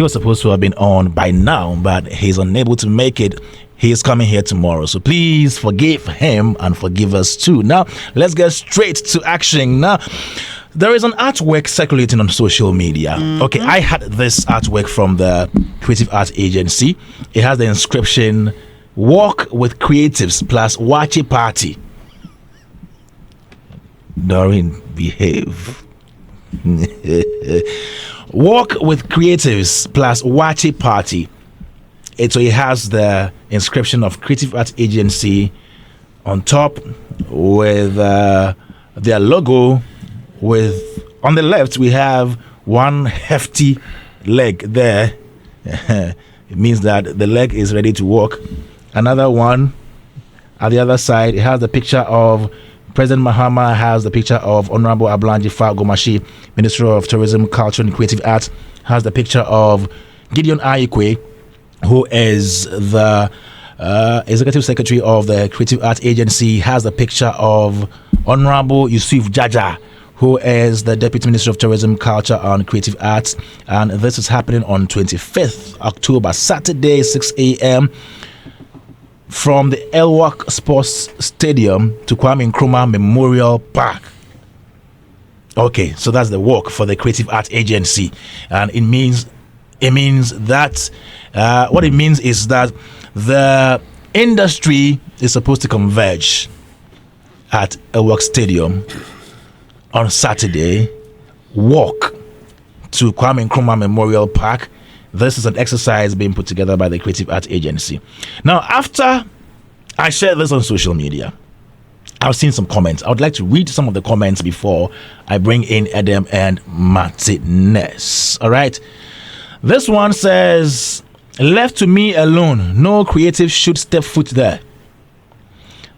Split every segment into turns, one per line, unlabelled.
He was supposed to have been on by now, but he's unable to make it. He is coming here tomorrow. So please forgive him and forgive us too. Now, let's get straight to action. Now, there is an artwork circulating on social media. Okay, I had this artwork from the Creative Arts Agency. It has the inscription, "Walk with Creatives plus Wachi Party." Doreen, behave. Walk with Creatives plus Wachi Party. So it has the inscription of Creative Arts Agency on top with their logo. With on the left we have one hefty leg there. It means that the leg is ready to walk. Another one at the other side, it has the picture of President Mahama, has the picture of Honorable Ablanji Gomashi, Minister of Tourism, Culture and Creative Arts, has the picture of Gideon Aryeequaye, who is the Executive Secretary of the Creative Arts Agency, has the picture of Honorable Yusuf Jaja, who is the Deputy Minister of Tourism, Culture and Creative Arts. And this is happening on 25th October, Saturday, 6 a.m. from the Elwak Sports Stadium to Kwame Nkrumah Memorial Park. Okay, so that's the walk for the Creative Arts Agency. And it means that what it means is that the industry is supposed to converge at Elwak Stadium on Saturday, walk to Kwame Nkrumah Memorial Park. This is an exercise being put together by the Creative Arts Agency. Now, after I shared this on social media, I've seen some comments. I would like to read some of the comments before I bring in Adam and Martinez. All right. This one says, "Left to me alone, no creative should step foot there.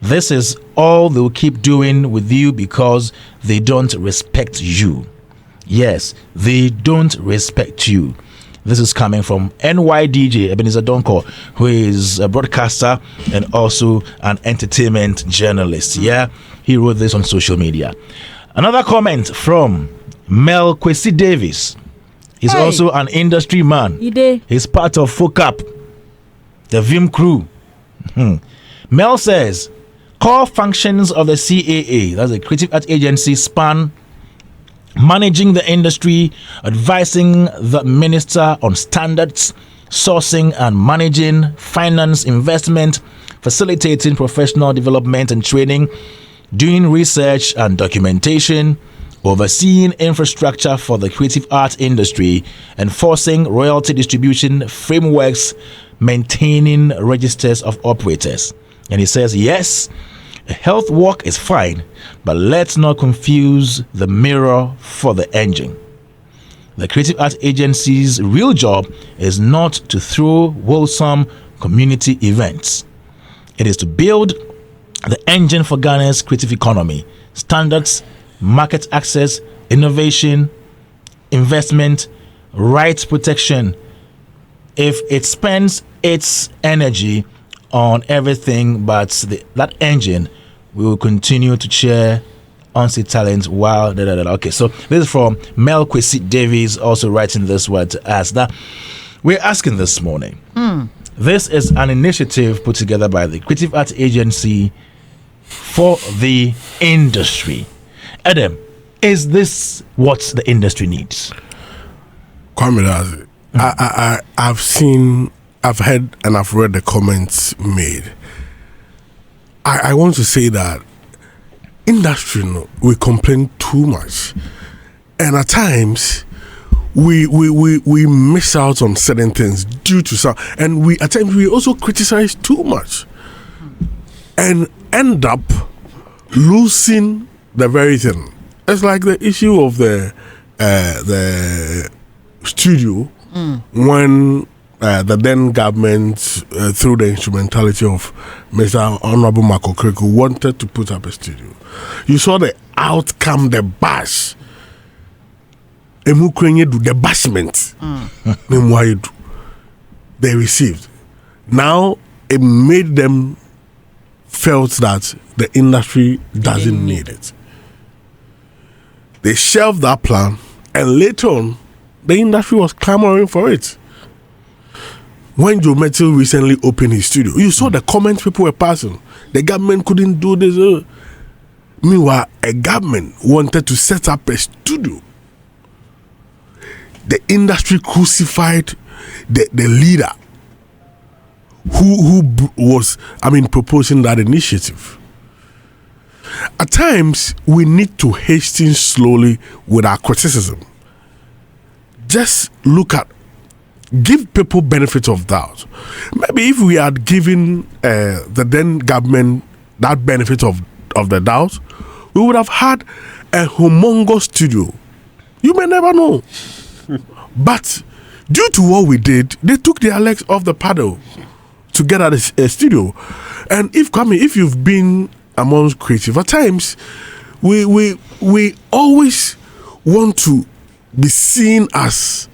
This is all they'll keep doing with you because they don't respect you." Yes, they don't respect you. This is coming from NYDJ, Ebenezer Donko, who is a broadcaster and also an entertainment journalist. Yeah, he wrote this on social media. Another comment from Mel Kwesi Davis. He's also an industry man. He's part of FOCAP, the Vim crew. Mel says, "Core functions of the CAA," that's the Creative Arts Agency, span managing the industry, advising the minister on standards, sourcing and managing, finance, investment, facilitating professional development and training, doing research and documentation, overseeing infrastructure for the creative arts industry, enforcing royalty distribution frameworks, maintaining registers of operators. And he says, yes, a health walk is fine, but let's not confuse the mirror for the engine. The Creative Arts Agency's real job is not to throw wholesome community events. It is to build the engine for Ghana's creative economy, standards, market access, innovation, investment, rights protection. If it spends its energy on everything but that engine, we will continue to cheer on the talent while Okay, so this is from Mel Kwesi Davies, also writing this word to us that we're asking this morning. This is an initiative put together by the Creative Arts Agency for the industry. Adam, is this what the industry needs?
Kwame, I've heard and I've read the comments made. I want to say that industry, we complain too much, and at times we miss out on certain things due to some, and at times we also criticize too much and end up losing the very thing. It's like the issue of the studio when the then government, through the instrumentality of Mr. Honorable Marco Kreku, wanted to put up a studio. You saw the outcome, the bash. The bashment. They received. Now it made them felt that the industry doesn't need it. They shelved that plan, and later on, the industry was clamoring for it. when Joe Metzel recently opened his studio, you saw the comments people were passing. The government couldn't do this. Meanwhile, a government wanted to set up a studio. The industry crucified the leader who was, proposing that initiative. At times, we need to hasten slowly with our criticism. Just give people benefit of doubt. Maybe if we had given the then government that benefit of the doubt, we would have had a humongous studio. You may never know. But due to what we did, they took their legs off the paddle to get at a studio. And if you've been amongst creative, at times we always want to be seen as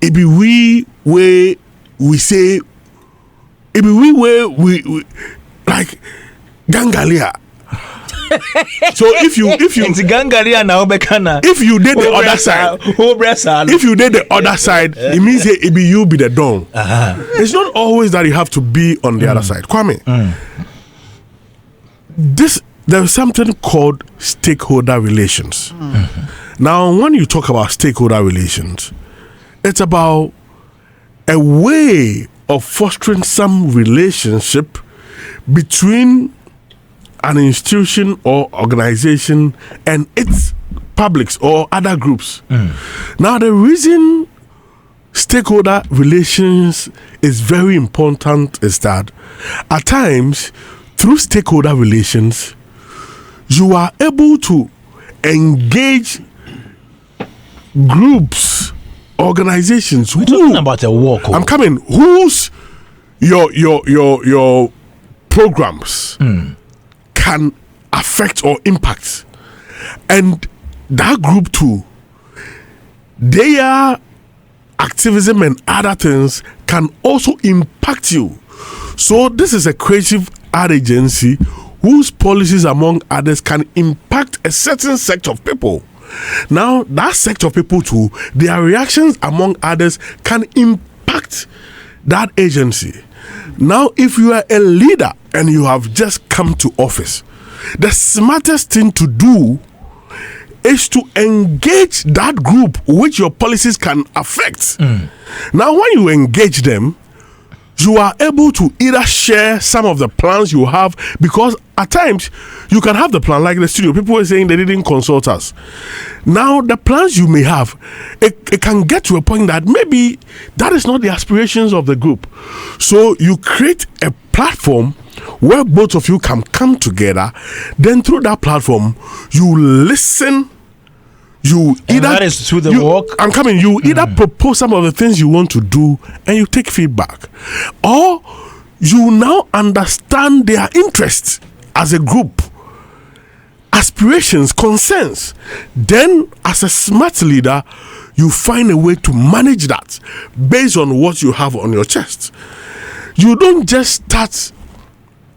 it be we where we say it be we where we like Gangalia. So if you
Gangalia now
if you did the other side, if you did the other side, it means it be you be the don. It's not always that you have to be on the other side. Kwame, there's something called stakeholder relations. Now, when you talk about stakeholder relations, it's about a way of fostering some relationship between an institution or organization and its publics or other groups. Now, the reason stakeholder relations is very important is that at times, through stakeholder relations, you are able to engage groups, organizations.
We're talking about a walk.
I'm coming. Whose your programs can affect or impact, and that group too, their activism and other things can also impact you. So this is a creative ad agency whose policies, among others, can impact a certain sect of people. Now, that sect of people too, their reactions, among others, can impact that agency. Now, if you are a leader and you have just come to office, the smartest thing to do is to engage that group which your policies can affect. Now, when you engage them, you are able to either share some of the plans you have, because at times you can have the plan, like the studio. People were saying they didn't consult us. Now, the plans you may have, it can get to a point that maybe that is not the aspirations of the group. So you create a platform where both of you can come together. Then through that platform, you listen.
That is through the walk.
I'm coming. You either propose some of the things you want to do and you take feedback, or you now understand their interests as a group, aspirations, concerns. Then, as a smart leader, you find a way to manage that based on what you have on your chest. You don't just start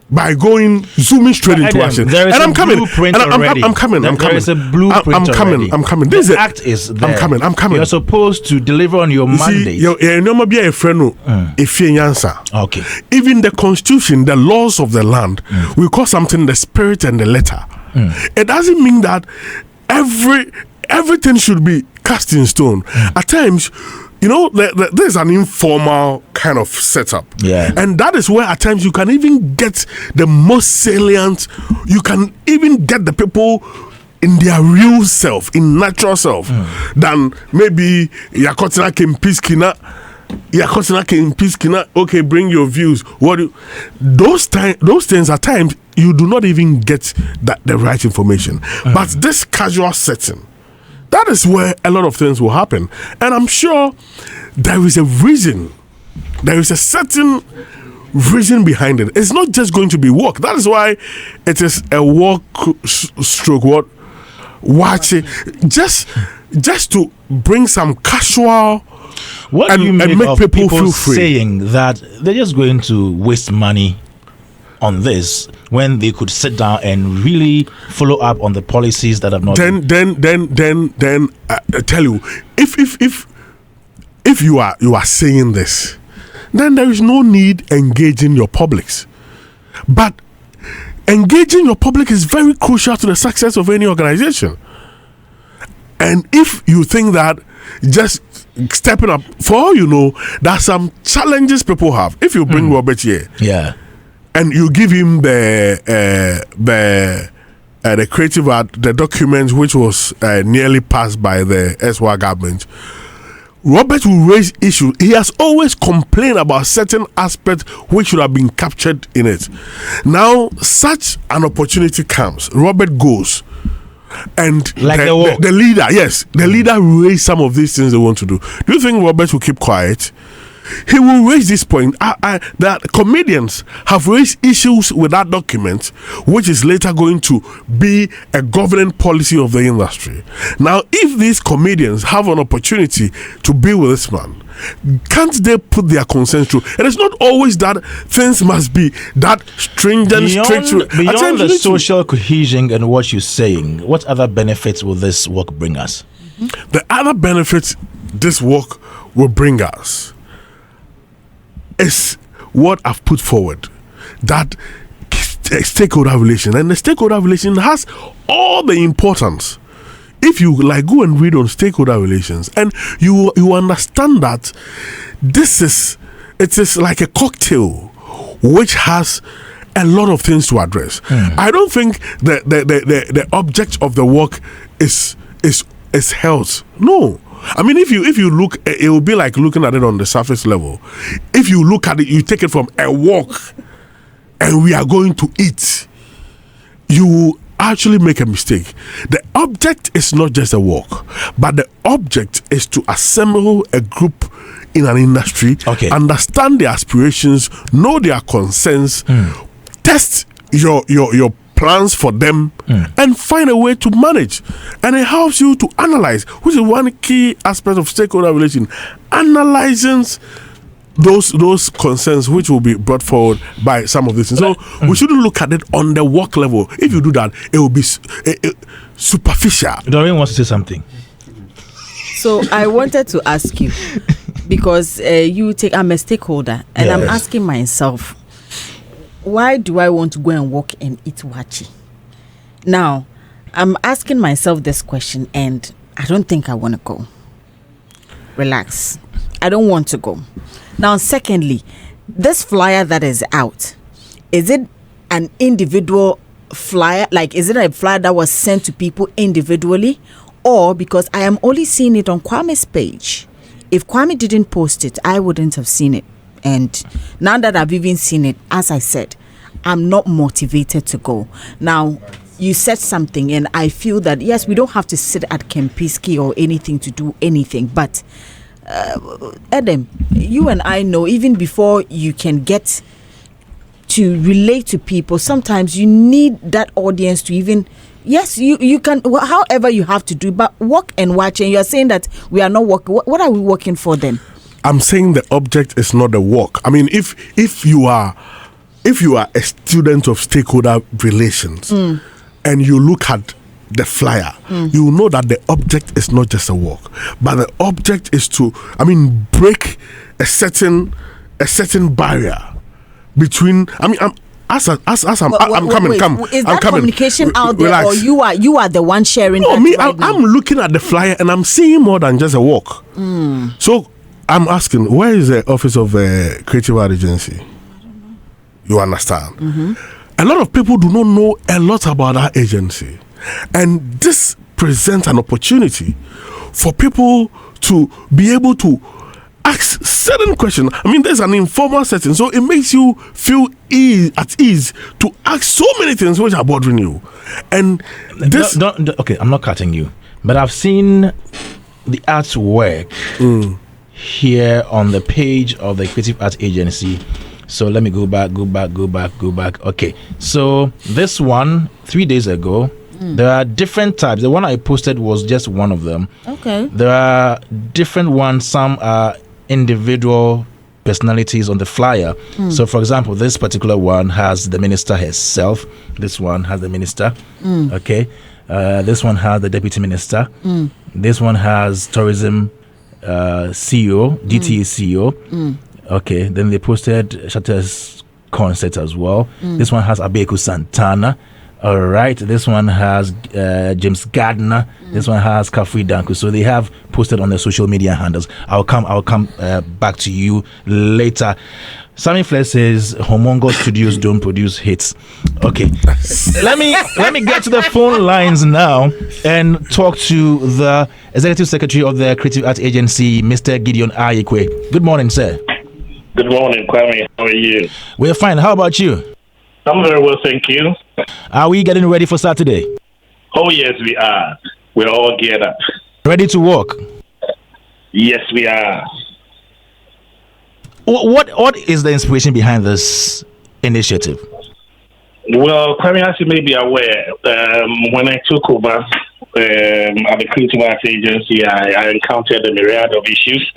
by zooming straight into action.
There is
and I'm coming.
I'm coming. There is a blueprint already.
I'm coming.
The act is there.
I'm coming.
You're supposed to deliver on your mandate. Okay.
Even the constitution, the laws of the land, we call something the spirit and the letter. It doesn't mean that everything should be cast in stone. At times, there's an informal kind of setup.
Yeah.
And that is where at times you can even get the most salient, you can even get the people in their real self, in natural self, than maybe Yakotina Kempiskina. Okay, bring your views. Those things at times you do not even get the right information. But this casual setting, that is where a lot of things will happen. And I'm sure there is a reason. There is a certain reason behind it. It's not just going to be work. That is why it is a walk stroke what? Watch it. Just to bring some casual
what do you make of people feel free, saying that they're just going to waste money on this when they could sit down and really follow up on the policies that have not.
Then I tell you, if you are saying this, then there is no need engaging your publics. But engaging your public is very crucial to the success of any organization. And if you think that just stepping up, for all you know, there are some challenges people have. If you bring Robert here, and you give him the creative art, the document which was nearly passed by the SY government, Robert will raise issues. He has always complained about certain aspects which should have been captured in it. Now, such an opportunity comes. Robert goes. And
like
the leader, the leader raised some of these things they want to do. Do you think Robert will keep quiet? He will raise this point that comedians have raised issues with that document, which is later going to be a governing policy of the industry. Now, if these comedians have an opportunity to be with this man, can't they put their concerns through? It is not always that things must be that stringent, strict.
Beyond the social cohesion and what you're saying, what other benefits will this work bring us?
The other benefits this work will bring us is what I've put forward, that stakeholder relation. And the stakeholder relation has all the importance. If you go and read on stakeholder relations, and you understand that it is like a cocktail which has a lot of things to address. I don't think the object of the work is health. No. I mean, if you look, it will be like looking at it on the surface level. If you look at it, you take it from a walk, and we are going to eat, you actually make a mistake. The object is not just a walk, but the object is to assemble a group in an industry, understand their aspirations, know their concerns, test your plans for them, and find a way to manage. And it helps you to analyze, which is one key aspect of stakeholder relation, analyzing those concerns which will be brought forward by some of these things. So we shouldn't look at it on the work level. If you do that, it will be superficial.
Doreen wants to say something.
So I wanted to ask you, because I'm a stakeholder, and I'm asking myself, why do I want to go and walk and eat wachi? Now, I'm asking myself this question, and I don't think I want to go. Relax. I don't want to go. Now, secondly, this flyer that is out, is it an individual flyer? Like, is it a flyer that was sent to people individually? Or because I am only seeing it on Kwame's page. If Kwame didn't post it, I wouldn't have seen it. And now that I've even seen it, as I said, I'm not motivated to go. Now, you said something, and I feel that, yes, we don't have to sit at Kempinski or anything to do anything. But, Adam, you and I know, even before you can get to relate to people, sometimes you need that audience to even... Yes, you can, however you have to do, but walk and watch. And you're saying that we are not working. What are we working for then?
I'm saying the object is not the work. I mean, if you are a student of stakeholder relations and you look at the flyer, you will know that the object is not just a work, but the object is to, break a certain barrier between. I'm coming.
Is that communication out there,
Relax.
or you are the one sharing?
No,
that
me.
right now?
I'm looking at the flyer and I'm seeing more than just a walk. So I'm asking, where is the office of Creative Art Agency? You understand? A lot of people do not know a lot about that agency, and this presents an opportunity for people to be able to ask certain questions. There's an informal setting, so it makes you feel at ease to ask so many things which are bothering you. And this...
Okay, I'm not cutting you, but I've seen the artwork here on the page of the Creative Art Agency. So let me go back. Okay, so this one, 3 days ago, there are different types. The one I posted was just one of them.
Okay.
There are different ones. Some are individual personalities on the flyer. So, for example, this particular one has the minister herself. This one has the minister. Okay. This one has the deputy minister. This one has tourism CEO, DTA CEO. Okay, then they posted Shatter's concert as well. This one has Abeku Santana. All right, this one has James Gardner. This one has Kafui Danku. So they have posted on their social media handles. I'll come back to you later. Sammy Flex says Homongo Studios don't produce hits. Okay, let me get to the phone lines now and talk to the Executive Secretary of the Creative Arts Agency, Mr. Gideon Aryeequaye. Good morning, sir.
Good morning, Kwame. How are you?
We're fine. How about you?
I'm very well, thank you.
Are we getting ready for Saturday?
Oh, yes, we are. We're all geared up.
Ready to work?
Yes, we are.
What is the inspiration behind this initiative?
Well, Kwame, as you may be aware, when I took over at the Creative Arts Agency, I encountered a myriad of issues.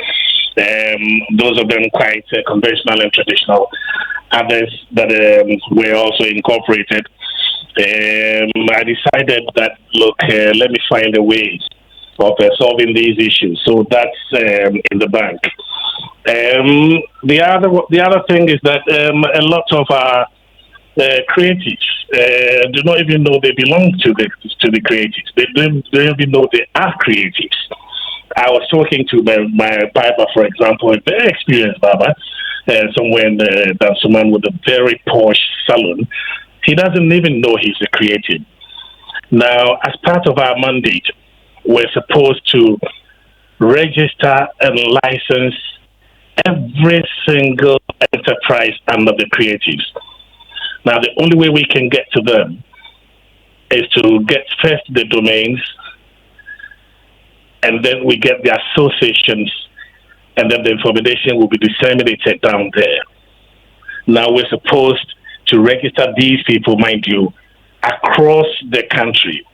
Those of them quite conventional and traditional. Others that were also incorporated. I decided that, look, let me find a way of solving these issues. So that's in the bank. The other thing is that a lot of our creatives do not even know they belong to the creatives. They don't even know they are creatives. I was talking to my barber, for example, a very experienced barber, somewhere in someone with a very posh salon. He doesn't even know he's a creative. Now, as part of our mandate, we're supposed to register and license every single enterprise under the creatives. Now, the only way we can get to them is to get first the domains, and then we get the associations, and then the information will be disseminated down there. Now, we're supposed to register these people, mind you, across the country.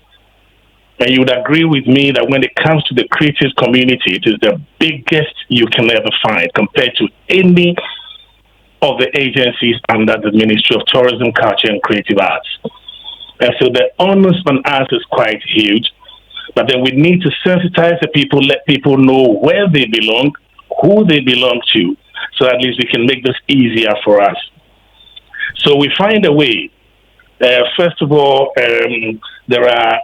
And you would agree with me that when it comes to the creative community, it is the biggest you can ever find compared to any of the agencies under the Ministry of Tourism, Culture and Creative Arts. And so the onus on us is quite huge. But then we need to sensitize the people, let people know where they belong, who they belong to, so at least we can make this easier for us. So we find a way. First of all, there are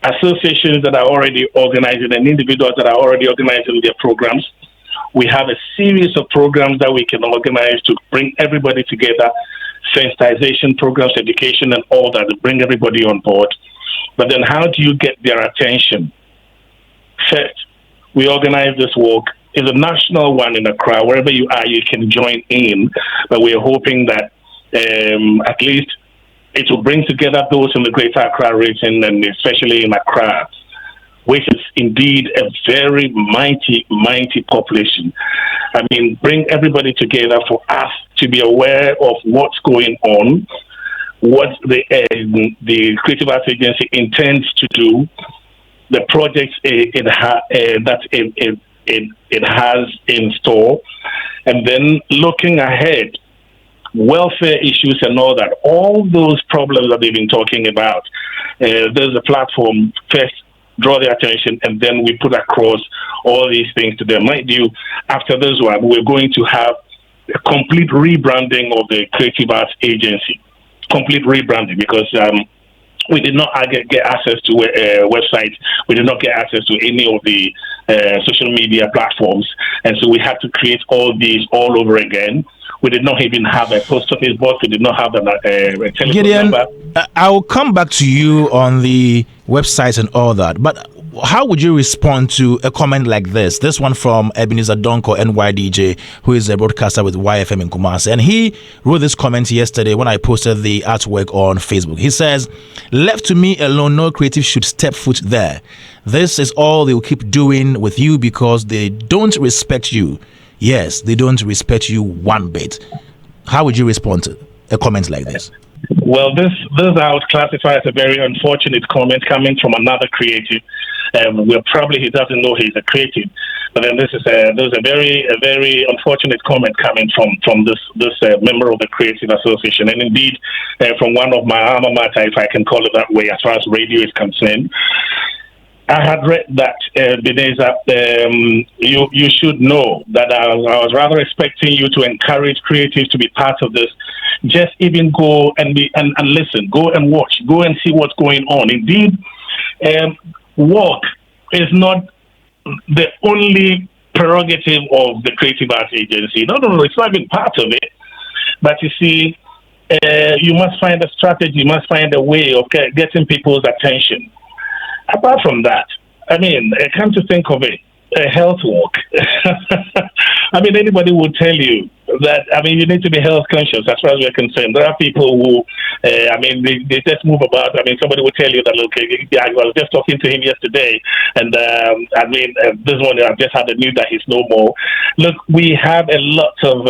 associations that are already organizing and individuals that are already organizing their programs. We have a series of programs that we can organize to bring everybody together, sensitization programs, education, and all that, to bring everybody on board. But then how do you get their attention? First, we organize this walk. It's a national one in Accra. Wherever you are, you can join in. But we're hoping that at least it will bring together those in the Greater Accra region, and especially in Accra, which is indeed a very mighty population. I mean, bring everybody together for us to be aware of what's going on, what the Creative Arts Agency intends to do, the projects it has in store, and then looking ahead, welfare issues and all that, all those problems that they've been talking about. There's a platform, first draw their attention, and then we put across all these things to them. Mind you, after this one, we're going to have a complete rebranding of the Creative Arts Agency. Complete rebranding, because we did not get access to websites. We did not get access to any of the social media platforms. And so we had to create all these all over again. We did not even have a post office box. We did not have a telephone
Gideon,
number.
I will come back to you on the website and all that. But how would you respond to a comment like this? This one from Ebenezer Donko, NYDJ, who is a broadcaster with YFM in Kumasi. And he wrote this comment yesterday when I posted the artwork on Facebook. He says, "Left to me alone, no creative should step foot there. This is all they will keep doing with you because they don't respect you. Yes, they don't respect you one bit." How would you respond to a comment like this?
Well, this I would classify as a very unfortunate comment coming from another creative. Well, probably he doesn't know he's a creative, but then there's a very unfortunate comment coming from this member of the Creative Association, and indeed from one of my alma mater, if I can call it that way, as far as radio is concerned. I had read that, Beneza, you should know that I was rather expecting you to encourage creatives to be part of this. Just even go and listen, go and watch, go and see what's going on. Indeed, work is not the only prerogative of the Creative Arts Agency. No, it's not even part of it. But you see, you must find a strategy, you must find a way of getting people's attention. Apart from that, I mean, come to think of it, a health walk. I mean, anybody will tell you that, I mean, you need to be health conscious as far as we're concerned. There are people who, they just move about. I mean, somebody will tell you that, look, I was just talking to him yesterday, and this morning I've just had the news that he's no more. Look, we have a lot of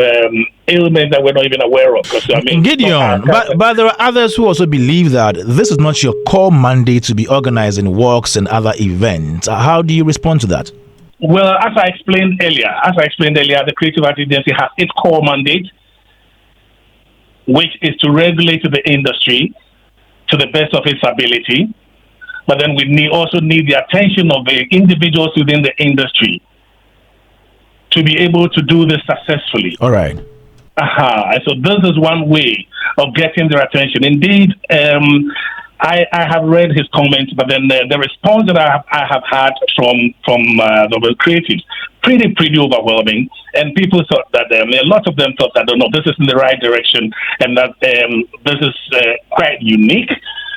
ailments that we're not even aware of. I mean,
Gideon, but there are others who also believe that this is not your core mandate to be organizing walks and other events. How do you respond to that?
Well, as I explained earlier, the Creative Arts Agency has its core mandate, which is to regulate the industry to the best of its ability. But then we also need the attention of the individuals within the industry to be able to do this successfully.
All right.
So this is one way of getting their attention. Indeed, I have read his comments, but then the response that I have had from the creatives pretty overwhelming, and people thought that a lot of them thought that no, this is in the right direction, and that this is quite unique.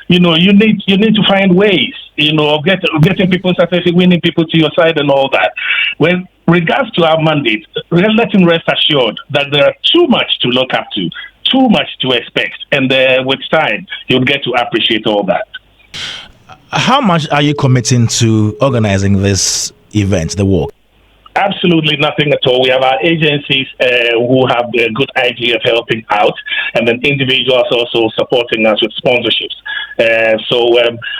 You know, you need to find ways, of getting people's attention, winning people to your side, and all that. When regards to our mandate, let him rest assured that there are too much to look up to, too much to expect, and with time you'll get to appreciate all that.
How much are you committing to organizing this event, the walk?
Absolutely nothing at all. We have our agencies who have a good idea of helping out, and then individuals also supporting us with sponsorships. So,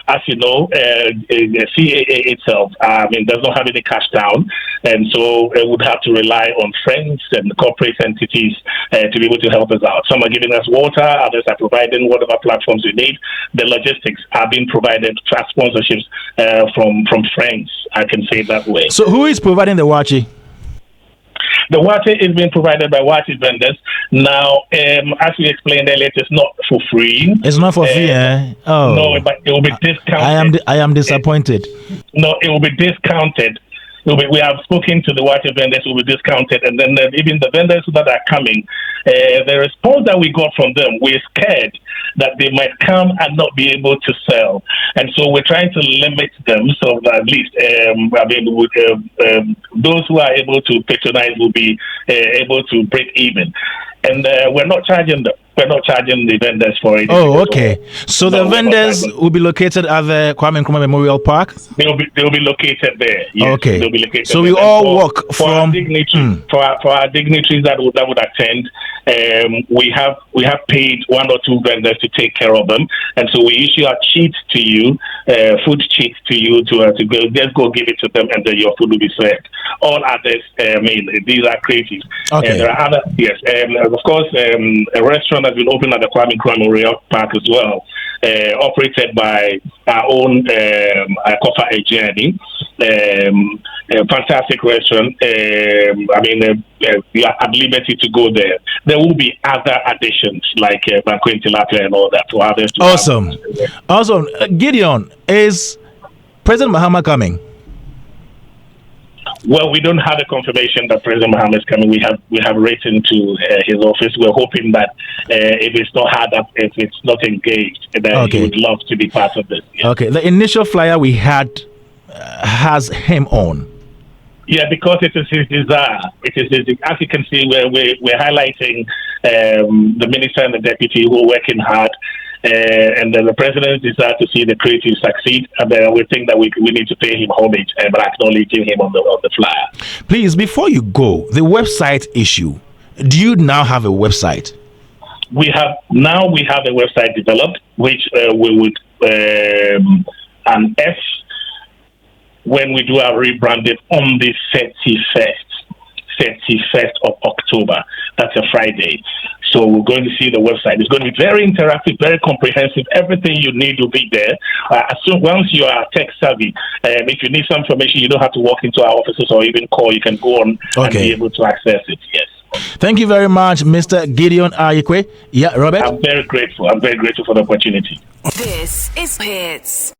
as you know, the CAA itself, does not have any cash down, and so it would have to rely on friends and corporate entities to be able to help us out. Some are giving us water, others are providing whatever platforms we need. The logistics are being provided as sponsorships from friends. I can say it that way.
So, who is providing the wachi?
The water is being provided by wachi vendors. Now, as we explained earlier, it is not for free.
It's not for free, Oh.
No, but it will be discounted.
I am disappointed.
No, it will be discounted. We have spoken to the water vendors, will be discounted, and then even the vendors that are coming, the response that we got from them, we're scared that they might come and not be able to sell, and so we're trying to limit them so that at least those who are able to patronize will be able to break even, and we're not charging them. We're not charging the vendors for it.
Oh, okay. So the vendors will be located at the Kwame Nkrumah Memorial Park?
They'll be located there. Yes,
okay.
They'll be located
so
there.
We all walk from...
For our dignitaries that would attend, we have paid one or two vendors to take care of them. And so we issue a sheet to you, food sheet to you to go, just go give it to them, and then your food will be served. All others, these are creative.
Okay.
There are other, yes. Of course, a restaurant has been opened at the Kwame Nkrumah Memorial Park as well, operated by our own Kofa Ejani, a fantastic restaurant. You are at liberty to go there. There will be other additions like Banquet Tilapia and all that for others.
Awesome. Gideon, is President Mahama coming?
Well, we don't have a confirmation that President Mahama is coming. We have written to his office. We're hoping that if it's not hard up, if it's not engaged, then he would love to be part of this. Yeah.
Okay. The initial flyer we had has him on.
Yeah, because it is his desire. It is his, as you can see, we're highlighting the minister and the deputy who are working hard. And then the president's desire to see the creative succeed, and we think that we need to pay him homage by acknowledging him on the flyer.
Please, before you go, the website issue. Do you now have a website?
We have a website developed, which we would when we do our rebranding on the 31st of October. That's a Friday. So we're going to see the website. It's going to be very interactive, very comprehensive. Everything you need will be there. Once you are tech savvy, if you need some information, you don't have to walk into our offices or even call. You can go on and be able to access it. Yes.
Thank you very much, Mr. Gideon Aryeequaye. Yeah, Robert?
I'm very grateful. I'm very grateful for the opportunity.
This is Hits.